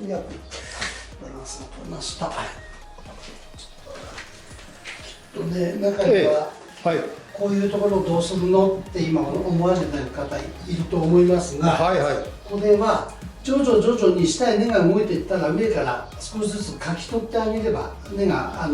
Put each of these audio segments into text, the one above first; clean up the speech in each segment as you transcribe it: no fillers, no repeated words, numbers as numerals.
約バランスが取れました。きっとね、中には、はい、こういうところをどうするのって今思われてる方いると思いますが、はいはい、これは徐々に下へ根が動いていったら上から少しずつかき取ってあげれば根が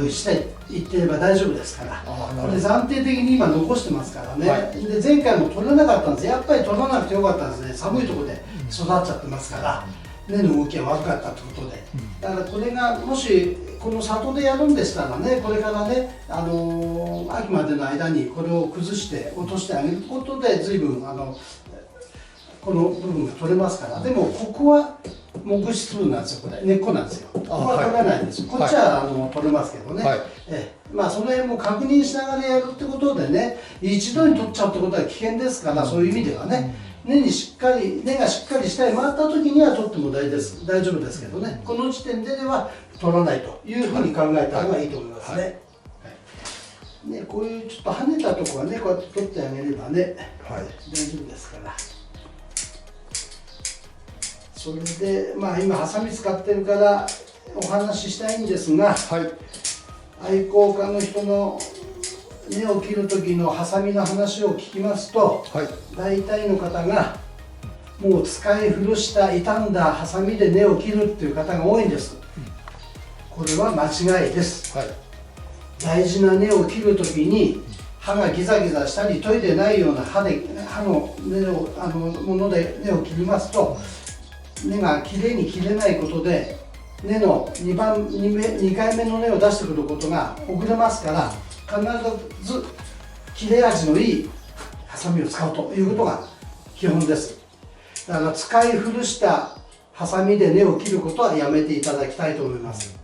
下へ行っていれば大丈夫ですから。これ暫定的に今残してますからね、はい、で前回も取れなかったんです。やっぱり取らなくてよかったんですね。寒いところで育っちゃってますから、根の動きが悪かったということで、だからこれがもしこの里でやるんでしたらね、これからね、秋までの間にこれを崩して落としてあげることで随分この部分が取れますから。でもここは木質部なんですよ。これ根っこなんですよ。ここは取れないんですよ。こっちは取れますけどね、はい、まあその辺も確認しながらやるってことでね、一度に取っちゃうってことは危険ですから、そういう意味ではね、根がしっかり下へ回った時には取っても大丈夫ですけどね、この時点では取らないというふうに考えた方がいいと思いますね。ね、こういうちょっと跳ねたところはね、こうやって取ってあげればね、はい、大丈夫ですから。それでまあ今ハサミ使ってるからお話ししたいんですが、はい、愛好家の人の根を切る時のハサミの話を聞きますと、はい、大体の方がもう使い古した傷んだハサミで根を切るっていう方が多いんです。これは間違いです。はい、大事な根を切る時に刃がギザギザしたり研いでないような刃の根をもので根を切りますと、根がきれいに切れないことで根の2回目の根を出してくることが遅れますから、必ず切れ味のいいハサミを使うということが基本です。だから使い古したハサミで根を切ることはやめていただきたいと思います。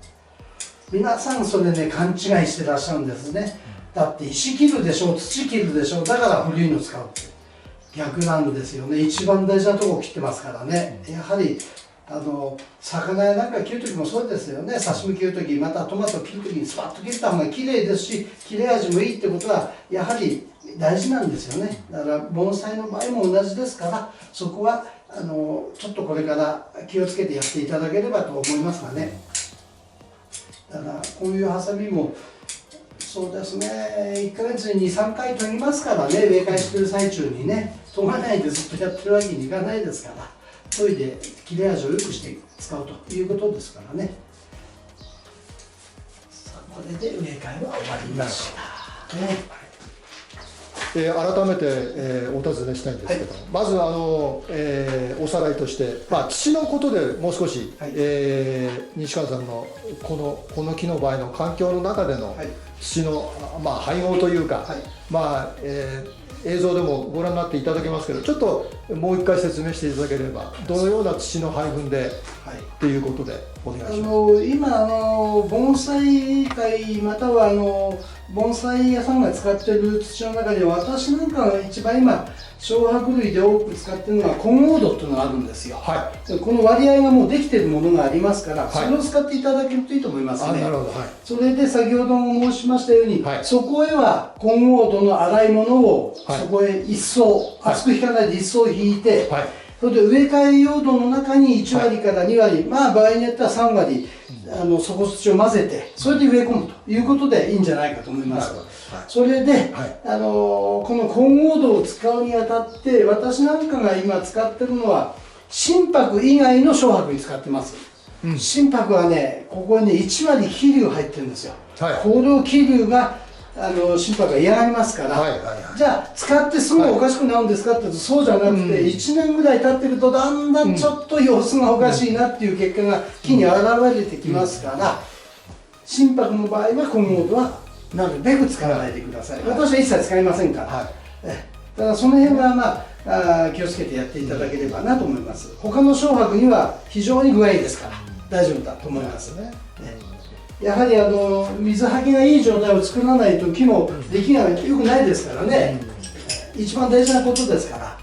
皆さんそれね、勘違いしてらっしゃるんですね。だって石切るでしょ、土切るでしょ、だから古いの使うって。逆なんですよね。一番大事なところを切ってますからね。やはり魚やなんか切る時もそうですよね。刺身切る時、またトマト切る時にスパッと切った方が綺麗ですし、切れ味もいいってことはやはり大事なんですよね。だから盆栽の場合も同じですから、そこはちょっとこれから気をつけてやっていただければと思いますがね。だからこういうハサミもそうですね、1ヶ月に2、3回研ぎますからね、植え替えしてる最中にね、研がないでずっとやってるわけにいかないですから、研いで切れ味を良くして使うということですからね。さあ、これで植え替えは終わりました。改めて、お尋ねしたいんですけど、はい、まずおさらいとして、まあ、土のことでもう少し、はい、西川さんのこの木の場合の環境の中での土の、まあ、配合というか、はい、まあ映像でもご覧になっていただけますけど、ちょっともう一回説明していただければ、どのような土の配分で、はい、っていうことでお願いします。今盆栽界または盆栽屋さんが使っている土の中で、私なんかが一番今小白類で多く使っているのは混合土っていうのがあるんですよ。はい、この割合がもうできているものがありますから、はい、それを使っていただけるといいと思いますね。なるほど、はい、それで先ほども申しましたように、はい、そこへは混合土の洗い物を、はい、そこへ一層、厚く引かないで一層引いて、はい、それで植え替え用土の中に1割から2割、はい、まあ場合によっては3割、底土を混ぜて、それで植え込むということでいいんじゃないかと思います。はい、それで、はい、この混合土を使うにあたって、私なんかが今使ってるのは心拍以外の小白に使ってます。うん、心拍はね、ここにね1割気流入ってるんですよ。はい、これを気流が心拍が嫌がりますから、じゃあ使ってすぐおかしくなるんですかって言うと、そうじゃなくて、1年ぐらい経ってるとだんだんちょっと様子がおかしいなっていう結果が木に現れてきますから、心拍の場合は混合土はなるべく使わないでください。私は一切使いませんから、はい、ただその辺はまあ気をつけてやっていただければなと思います。他の小白には非常に具合いいですから大丈夫だと思いますね。やはり水はけがいい状態を作らないと木の出来が良くないですからね、一番大事なことですから。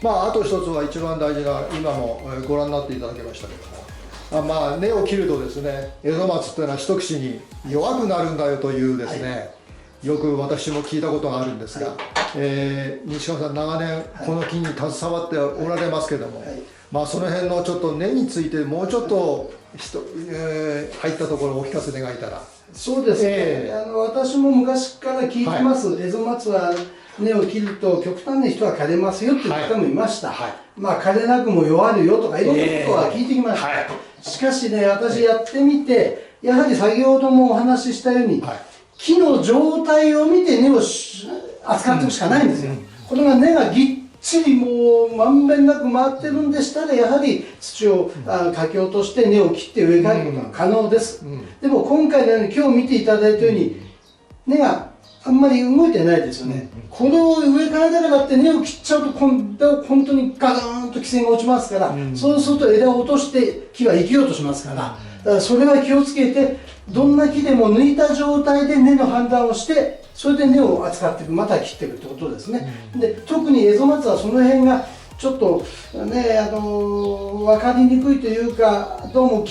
まああと一つは一番大事な、今もご覧になっていただきましたけども、まあ根を切るとですね、エゾマツというのは一口に弱くなるんだよというですね、はい、よく私も聞いたことがあるんですが、西川さん長年この木に携わっておられますけども、まあその辺のちょっと根についてもうちょっと入ったところをお聞かせ願えたら。そうですね、私も昔から聞いてます、エゾマツは根を切ると極端な人は枯れますよっていう方もいました、まあ枯れなくも弱るよとかいろんなことは聞いてきました、しかしね、私やってみてやはり先ほどもお話ししたように、木の状態を見て根を扱っていくしかないんですよ、これが根がぎっちりもうまんべんなく回ってるんでしたら、やはり土をかき落として根を切って植え替えることが可能です、でも今回のように今日見ていただいたように根があんまり動いてないですよね、これを植え替えだからって根を切っちゃうと本当にガーンと基線が落ちますから、そうすると枝を落として木は生きようとしますから、だからそれは気をつけて、どんな木でも抜いた状態で根の判断をして、それで根を扱っていく、または切っていくってことですね、で特にエゾマツはその辺がちょっとね、分かりにくいというか、どうも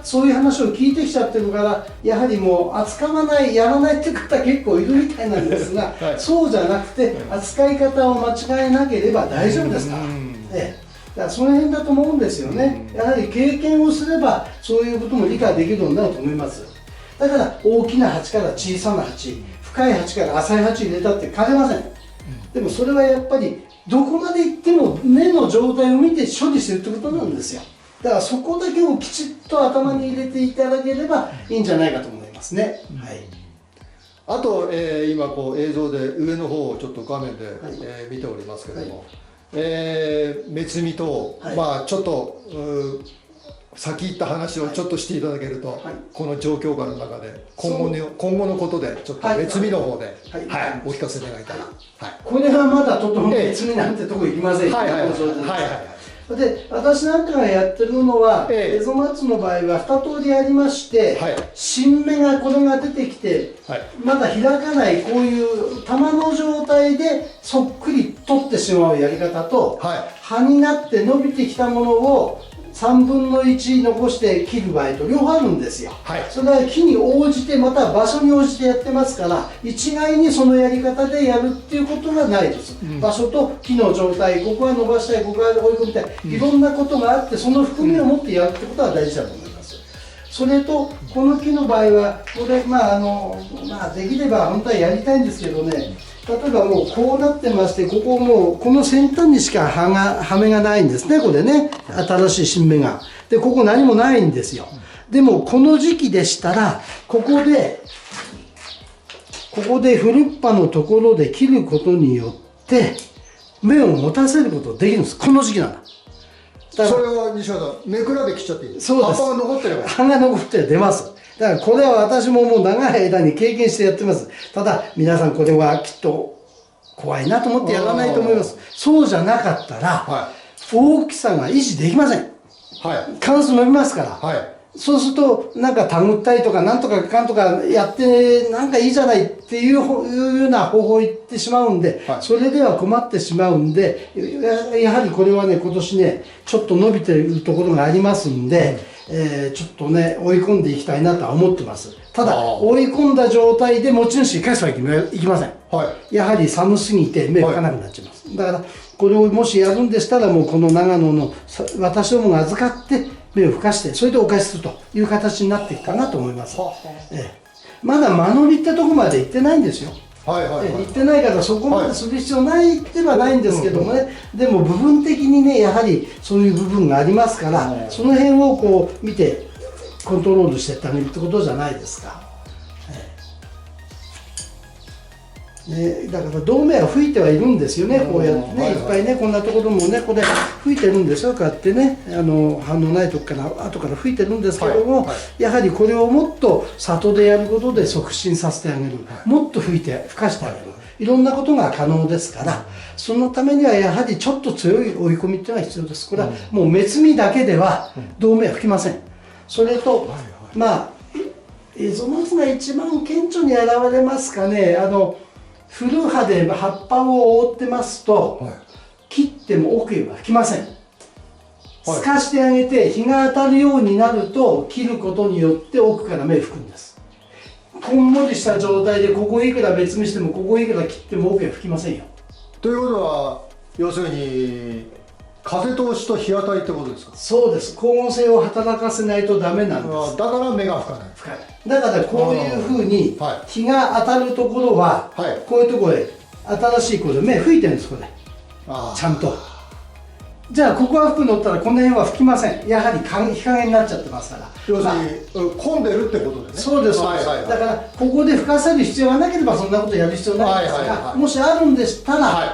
そういう話を聞いてきちゃってるから、やはりもう扱わない、やらないっていう方結構いるみたいなんですが、そうじゃなくて、扱い方を間違えなければ大丈夫ですから。だからその辺だと思うんですよね、やはり経験をすれば、そういうことも理解できるようになると思います。だから大きな鉢から小さな鉢、深い鉢から浅い鉢入れたって枯れません。でもそれはやっぱりどこまでいっても根の状態を見て処理してるってことなんですよ。だからそこだけをきちっと頭に入れていただければいいんじゃないかと思いますね。あと、今こう映像で上の方をちょっと画面で、見ておりますけども、目摘みと、まあちょっと先行った話をちょっとしていただけると、この状況下の中で今後のことでちょっと目摘みの方でお聞かせ願いたい。これはまだとても目摘みなんてとこ行きませんよ。で私なんかがやってるのは、エゾマツの場合は2通りありまして、新芽がこれが出てきて、まだ開かないこういう玉の状態でそっくり取ってしまうやり方と、葉になって伸びてきたものを3分の1残して切る場合と両方あるんですよ、それは木に応じてまたは場所に応じてやってますから、一概にそのやり方でやるっていうことはないです、場所と木の状態、ここは伸ばしたい、ここは追い込みたい、いろんなことがあって、その含みを持ってやるってことは大事だと思います。それとこの木の場合はこれできれば本当はやりたいんですけどね、例えばもうこうなってまして、ここもうこの先端にしか葉芽がないんですね、これね、新しい新芽が。でここ何もないんですよ。でもこの時期でしたらここでフルッパのところで切ることによって芽を持たせることができるんです、この時期なんだ。それは西川さん、目比べ切っちゃっていいですか？そうです。葉が残ってれば。葉が残って出ます。だからこれは私ももう長い間に経験してやってます。ただ皆さんこれはきっと怖いなと思ってやらないと思います。そうじゃなかったら、大きさが維持できません。関数伸びますから。そうするとなんか手繰ったりとかなんとかかんとかやってなんかいいじゃないっていうような方法を言ってしまうんで、それでは困ってしまうんで、やはりこれはね今年ねちょっと伸びているところがありますんで、ちょっとね追い込んでいきたいなとは思ってます。ただ追い込んだ状態で持ち主に返すわけにはいきません。やはり寒すぎて芽吹かなくなっちゃいます。だからこれをもしやるんでしたらもうこの長野の私どもが預かって芽を吹かして、それでお返しするという形になっていくかなと思います。まだ間延びってとこまで行ってないんですよ。行ってないからそこまでする必要ないってはないんですけどもね、でも部分的にねやはりそういう部分がありますから、その辺をこう見てコントロールしていってあげるってことじゃないですか。だから胴目は吹いてはいるんですよね、こうやってね、いっぱいね、こんなところもね、これ吹いてるんですよ、こうやってね、葉のないとこから後から吹いてるんですけども、やはりこれをもっと里でやることで促進させてあげる、もっと吹かしてあげる、いろんなことが可能ですから、そのためにはやはりちょっと強い追い込みっていうのが必要です。これはもう目摘みだけでは胴目は吹きません。それとエゾマツが一番顕著に現れますかね。古葉で葉っぱを覆ってますと、切っても奥へは吹きません。透かしてあげて日が当たるようになると切ることによって奥から芽吹くんです。こんもりした状態でここいくら別にしてもここいくら切っても OK は吹きませんよ。ということは要するに風通しと日当たりってことですか？そうです。光合成を働かせないとダメなんです。だから芽が吹かない。吹かない。だからこういうふうに日が当たるところは、はい、こういうところで新しいこれ芽吹いてるんですこれ。ちゃんと。じゃあここが吹くのったらこの辺は吹きません。やはり日陰になっちゃってますから。要するに、混んでるってことでね。そうです。だからここで吹かせる必要がなければそんなことやる必要ないんですが、もしあるんでしたら、はい、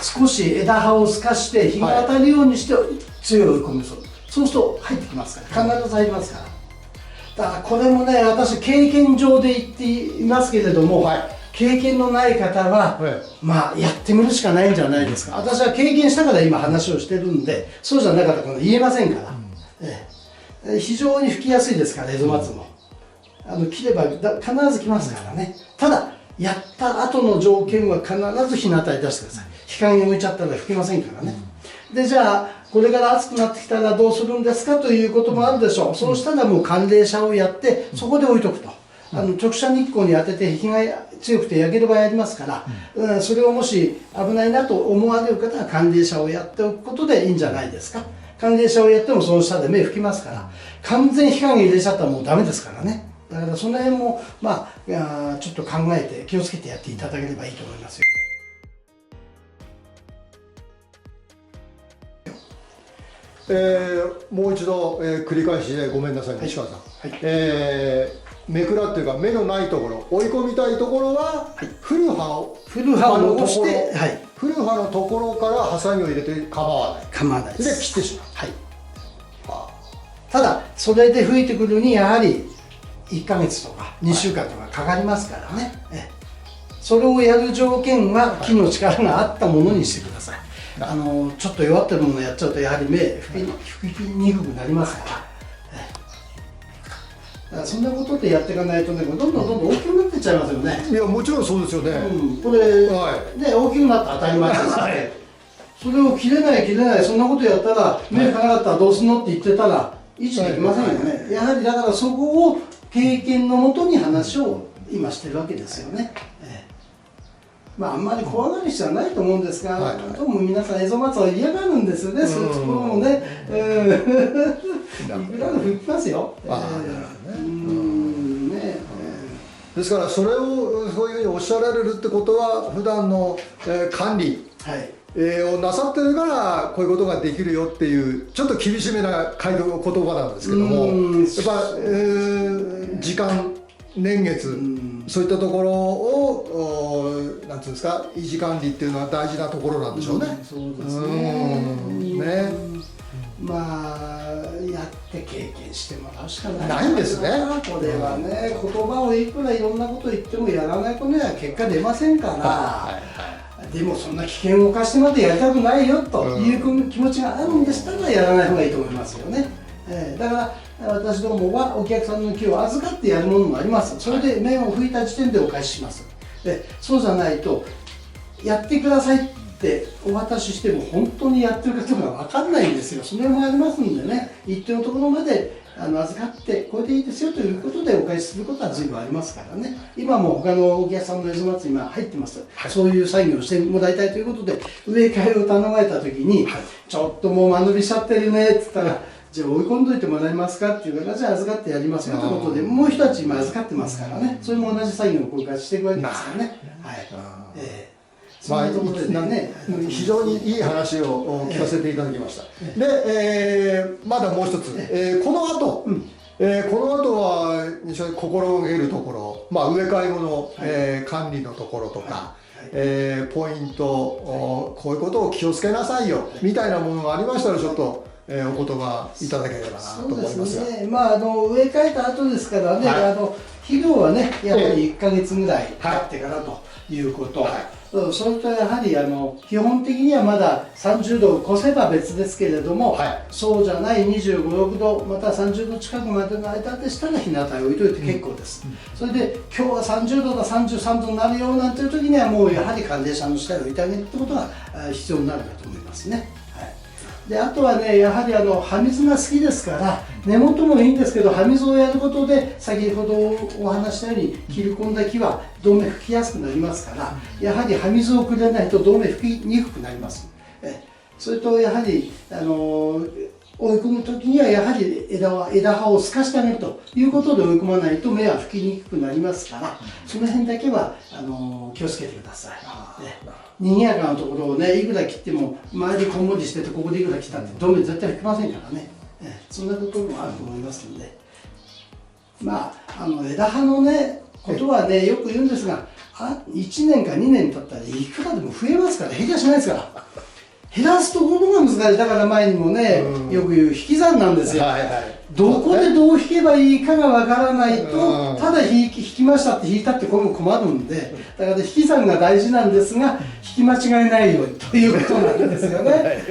少し枝葉を透かして日が当たるようにして強い追い込みをする。そうすると入ってきますから、必ず入りますから。だからこれもね、私経験上で言っていますけれども、はい、経験のない方は、まあやってみるしかないんじゃないですか。私は経験したから今話をしてるんで、そうじゃなかったら言えませんから。非常に吹きやすいですから、エゾマツも。切れば必ず来ますからね。ただ、やった後の条件は必ず日向に出してください。日陰向いちゃったら吹けませんからね。で、じゃあ、これから暑くなってきたらどうするんですかということもあるでしょう。そうしたらもう寒冷車をやって、そこで置いとくと。直射日光に当てて日が強くて焼ける場合ありますから、それをもし危ないなと思われる方は寒冷車をやっておくことでいいんじゃないですか。寒冷車をやってもその下で芽吹きますから、完全日陰入れちゃったらもうダメですからね。だからその辺も、まあ、ちょっと考えて気をつけてやっていただければいいと思いますよ。もう一度、繰り返しでごめんなさい、西川さん。芽倉っていうか芽のないところ、追い込みたいところは、古葉を残して、古葉のところからハサミを入れて構わない。構わないです。で切ってしまう。はい。ただそれで吹いてくるにやはり1ヶ月とか2週間とかかかりますからね。それをやる条件は木の力があったものにしてください。ちょっと弱ってるものをやっちゃうとやはり芽吹きにくくなりますから。そんなことでやっていかないとね、どんどん大きくなっていっちゃいますよね。いや、もちろんそうですよね。これ、ね、大きくなったら当たり前ですからね。それを切れない、そんなことやったら、芽吹かなかったらどうすんのって言ってたら、維持できませんよね。やはりだからそこを経験のもとに話を今してるわけですよね。まあ、あんまり怖がる必要はないと思うんですが、どうも皆さんエゾマツは嫌がるんですよね、そういうところもね。いくらでも吹きますよ。ですからそれをそういうふうにおっしゃられるってことは普段の管理をなさってるからこういうことができるよっていうちょっと厳しめな言葉なんですけども、やっぱ時間年月そういったところをなんていうんですか、維持管理っていうのは大事なところなんでしょうね。そうですね。まあやって経験してもらうしかないんですね。これはね、言葉をいくらいろんなこと言ってもやらないとね結果出ませんから。でもそんな危険を冒してまでやりたくないよという気持ちがあるんでしたらやらない方がいいと思いますよね。だから私どもはお客さんの木を預かってやるものもあります。それで面を吹いた時点でお返しします。そうじゃないとやってくださいってお渡ししても本当にやってるかどうか分かんないんですよ。それもありますんでね、一定のところまで預かってこれでいいですよということでお返しすることは随分ありますからね。今も他のお客さんのエゾマツ今入ってます、そういう作業をしてもらいたいということで植え替えを頼まれた時に、ちょっともう間延びしちゃってるねって言ったら、じゃあ追い込んどいてもらえますかっていうから、じゃあ預かってやりますよということで、もう一つ今預かってますからね、それも同じ作業をこれからしていくわけですからね。非常にいい話を聞かせていただきました。で、まだもう一つ、この後は心がけるところ、植え替え後の管理のところとか、ポイント、こういうことを気をつけなさいよみたいなものがありましたらちょっとお言葉いただければなと思いますが。そうですね。植え替えた後ですからね、肥料はねやっぱり1ヶ月ぐらい経ってからということ。それとやはり基本的にはまだ30度を越せば別ですけれども、そうじゃない25、6度また30度近くまでの間でしたら日向に置いといて結構です。それで今日は30度だ33度になるよなんていう時にはもうやはり寒冷車の下に置いてあげるってことが必要になるかと思いますね。であとはね、やはり葉水が好きですから、根元もいいんですけど、葉水をやることで先ほどお話したように切り込んだ木は胴目吹きやすくなりますから、やはり葉水をくれないと胴目吹きにくくなります。それとやはり追い込む時にはやはり枝葉を透かしてあげるということで追い込まないと芽は吹きにくくなりますから、その辺だけは気をつけてください。賑やかなところをね、いくら切っても周りこんもりしててここでいくら切ったって胴目絶対吹きませんからね。そんなこともあると思いますので、まあ枝葉のねことはねよく言うんですが、1年か2年経ったらいくらでも増えますから、減りはしないですから。減らすところが難しい。だから前にもね、よく言う引き算なんですよ。どこでどう引けばいいかがわからないと、ただ引きましたって引いたってこれも困るんで、だから引き算が大事なんですが、引き間違えないようにということなんですよね。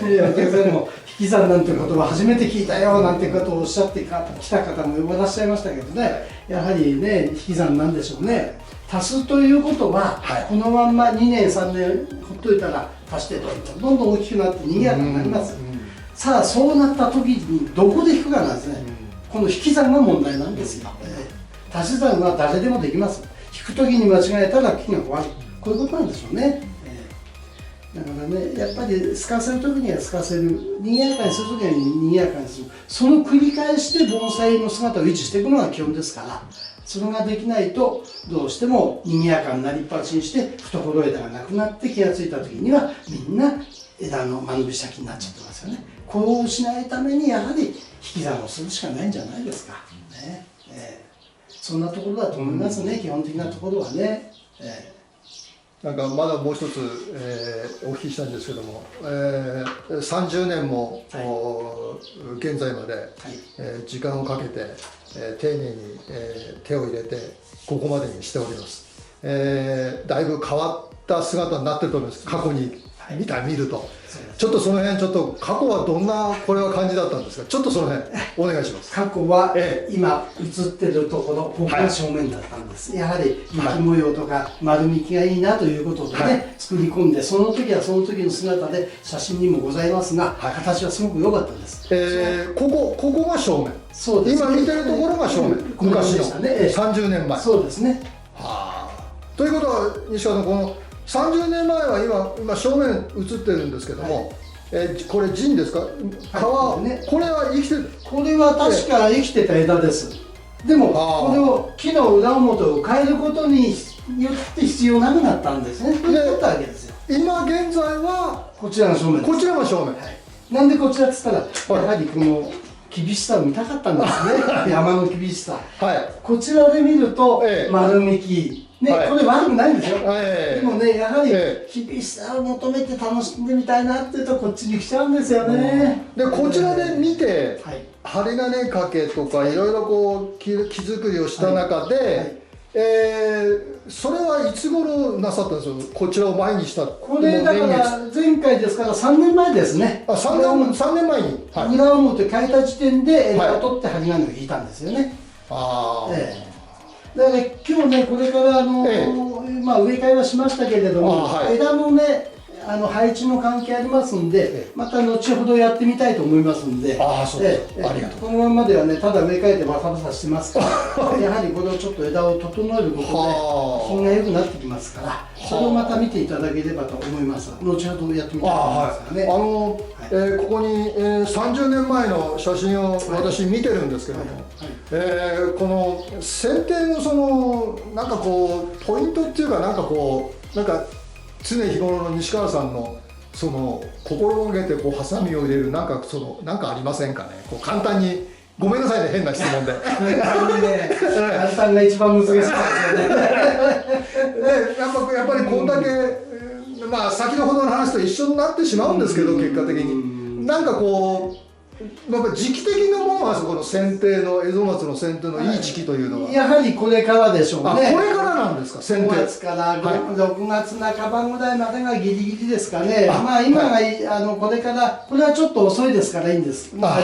お客さんも引き算なんて言葉初めて聞いたよなんてことをおっしゃってきた方もいらっしゃいましたけどね、やはりね、引き算なんでしょうね。足すということは、このまんま2年3年ほっといたら足してどんどん大きくなって賑やかになります。さあそうなった時にどこで引くかなんですね。この引き算が問題なんですよ。足し算は誰でもできます。引く時に間違えたら木が壊れる、こういうことなんでしょうね。だからね、やっぱり透かせる時には透かせる、賑やかにする時には賑やかにする、その繰り返しで盆栽の姿を維持していくのが基本ですから、それができないとどうしても賑やかになりっぱなしにして懐枝がなくなって気が付いた時にはみんな枝の間延び先になっちゃってますよね。これをしないためにやはり引き算をするしかないんじゃないですか、ね。そんなところだと思いますね、基本的なところはね。なんかまだもう一つ、お聞きしたいんですけども、30年も、現在まで、時間をかけて、丁寧に、手を入れてここまでにしております。だいぶ変わった姿になってると思います。過去に見ると、ちょっとその辺、ちょっと過去はどんなこれは感じだったんですか。ちょっとその辺お願いします。過去は、今映ってるところ、ここが正面だったんです。やはり巻模様とか丸みきがいいなということでね、作り込んで、その時はその時の姿で写真にもございますが、形はすごく良かったです。ここが正面。そうです。今見てるところが正面。昔の30年前。そうですね。ということは西川さん、この30年前は今正面映ってるんですけども、これ陣ですか、皮、ね、これは生きてる、これは確か生きてた枝です。でもこれを木の裏表を変えることによって必要なくなったんですね。ということわけですよ。今現在はこちらが正面です。こちらが正面、なんでこちらっつったら、やはりこの厳しさを見たかったんですね。山の厳しさ、こちらで見ると丸みきね、これ悪くないんですよ。でもね、やはり厳しさを求めて楽しんでみたいなっていうとこっちに来ちゃうんですよね。でこちらで見て、針金掛けとかいろいろこう木作りをした中で、それはいつ頃なさったんですか。こちらを前にした。これだから前回ですから3年前ですね。3年前に裏表変えた時点で枝を取って針金を引いたんですよね。だから今日ね、これから植え替えはしましたけれども、枝のね配置の関係ありますんで、また後ほどやってみたいと思いますんで、このままではね、ただ植え替えてバサバサしてますからやはりこれをちょっと枝を整えることで品が良くなってきますから、それをまた見ていただければと思います。後ほどやってみたいと思いますからね。ここに30年前の写真を私見てるんですけども、この剪定のそのなんかこうポイントっていうか、なんか常日頃の西川さんのその心がけてこうハサミを入れるなんかありませんかね。こう簡単に、ごめんなさいね、変な質問で。簡単が一番難しいですよね。やっぱりこんだけ、先ほどの話と一緒になってしまうんですけど、結果的になんかこう時期的なものは、この剪定の蝦夷松の剪定のいい時期というのは、やはりこれからでしょうね。これからなんですか。剪定5月から6月半ばぐらいまでがギリギリですかね。今がこれからこれはちょっと遅いですからいいんです。今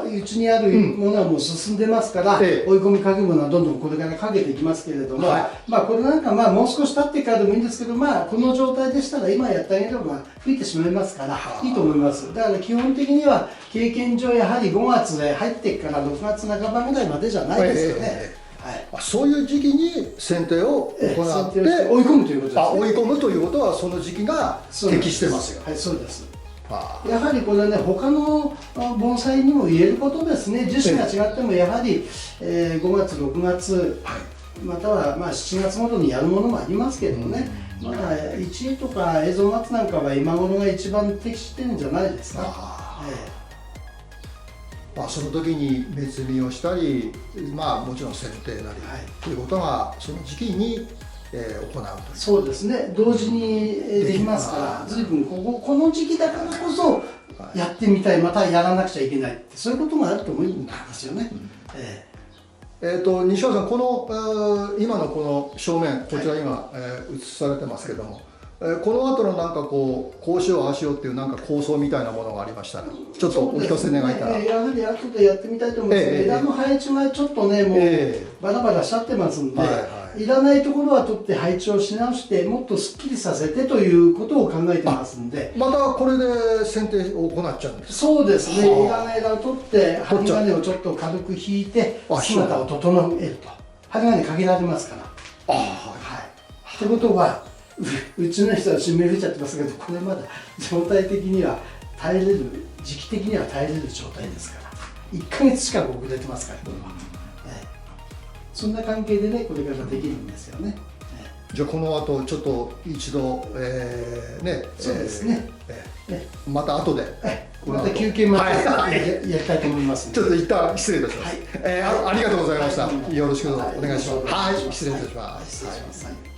うちにあるものはもう進んでますから、追い込みかけるものはどんどんこれからかけていきますけれども、これなんかもう少し経ってからでもいいんですけど、この状態でしたら今やってあげれば吹いてしまいますからいいと思います。だから基本的にはは経験上やはり5月で入ってから6月半ばぐらいまでじゃないですかね。はい、そういう時期に剪定を行って追い込むということですね。追い込むということはその時期が適してますよ。はい、そうです。やはりこれね、他の盆栽にも言えることですね。樹種が違ってもやはり、5月6月、またはまあ7月頃にやるものもありますけどね、まだ1位とか映像松なんかは今頃が一番適してるんじゃないですか。まあその時に目摘みをしたり、まあもちろん剪定なりということがその時期に行うという。そうですね、同時にできますから、随分この時期だからこそやってみたい、またやらなくちゃいけないって、そういうことがあると思うんですよね。西川さん、この今のこの正面、こちら今、映されてますけども、この後のなんかこうしようああしようっていうなんか構想みたいなものがありましたら、ちょっとお聞かせ願えたら。やはり後でやってみたいと思います。枝の配置がちょっとね、もうバラバラしちゃってますんで、いらないところは取って配置をし直して、もっとすっきりさせてということを考えてますんで。またこれで剪定を行っちゃうんですか？そうですね、いらない枝を取って、針金をちょっと軽く引いて、姿を整えると。針金かけられますから。はい。ってことは、うちの人は締めるちゃってますけど、これまだ状態的には耐えれる、時期的には耐えれる状態ですから、1ヶ月近く遅れてますから、これは。そんな関係でね、これからできるんですよね。じゃあこの後ちょっと一度ね、そうですね。また後でまた休憩までやりたいと思います。ちょっと一旦失礼いたします。ありがとうございました。よろしくお願いします。はい、失礼いたします。